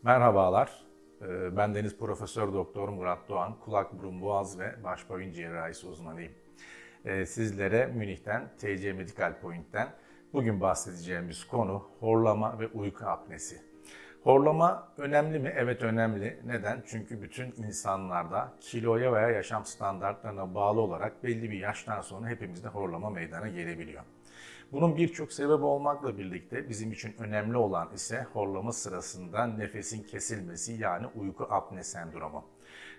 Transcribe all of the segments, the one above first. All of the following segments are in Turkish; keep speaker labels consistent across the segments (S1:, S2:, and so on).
S1: Merhabalar, ben Deniz Profesör Doktor Murat Doğan, kulak, burun, boğaz ve baş boyun cerrahisi uzmanıyım. Sizlere Münih'ten, TC Medical Point'ten bugün bahsedeceğimiz konu horlama ve uyku apnesi. Horlama önemli mi? Evet önemli. Neden? Çünkü bütün insanlarda kiloya veya yaşam standartlarına bağlı olarak belli bir yaştan sonra hepimizde horlama meydana gelebiliyor. Bunun birçok sebebi olmakla birlikte bizim için önemli olan ise horlama sırasında nefesin kesilmesi yani uyku apne sendromu.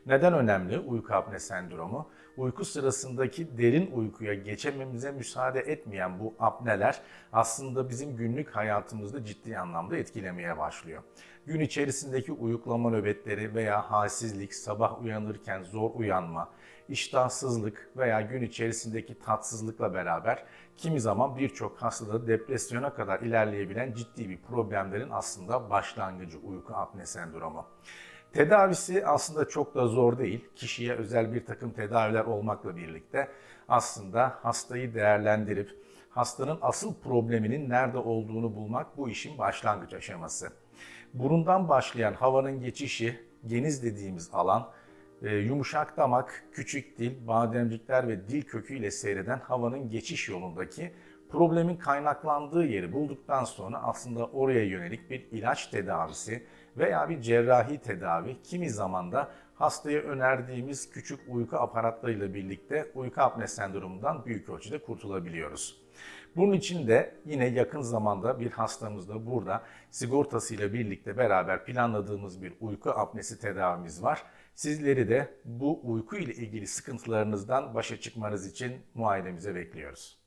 S1: Neden önemli uyku apne sendromu? Uyku sırasındaki derin uykuya geçememize müsaade etmeyen bu apneler aslında bizim günlük hayatımızda ciddi anlamda etkilemeye başlıyor. Gün içerisindeki uyuklama nöbetleri veya halsizlik, sabah uyanırken zor uyanma, iştahsızlık veya gün içerisindeki tatsızlıkla beraber kimi zaman birçok hastada depresyona kadar ilerleyebilen ciddi bir problemlerin aslında başlangıcı uyku apne sendromu. Tedavisi aslında çok da zor değil. Kişiye özel bir takım tedaviler olmakla birlikte aslında hastayı değerlendirip hastanın asıl probleminin nerede olduğunu bulmak bu işin başlangıç aşaması. Burundan başlayan havanın geçişi, geniz dediğimiz alan, yumuşak damak, küçük dil, bademcikler ve dil köküyle seyreden havanın geçiş yolundaki problemin kaynaklandığı yeri bulduktan sonra aslında oraya yönelik bir ilaç tedavisi veya bir cerrahi tedavi, kimi zaman da hastaya önerdiğimiz küçük uyku aparatlarıyla birlikte uyku apne sendromundan büyük ölçüde kurtulabiliyoruz. Bunun için de yine yakın zamanda bir hastamızda burada sigortasıyla birlikte beraber planladığımız bir uyku apnesi tedavimiz var. Sizleri de bu uyku ile ilgili sıkıntılarınızdan başa çıkmanız için muayenemize bekliyoruz.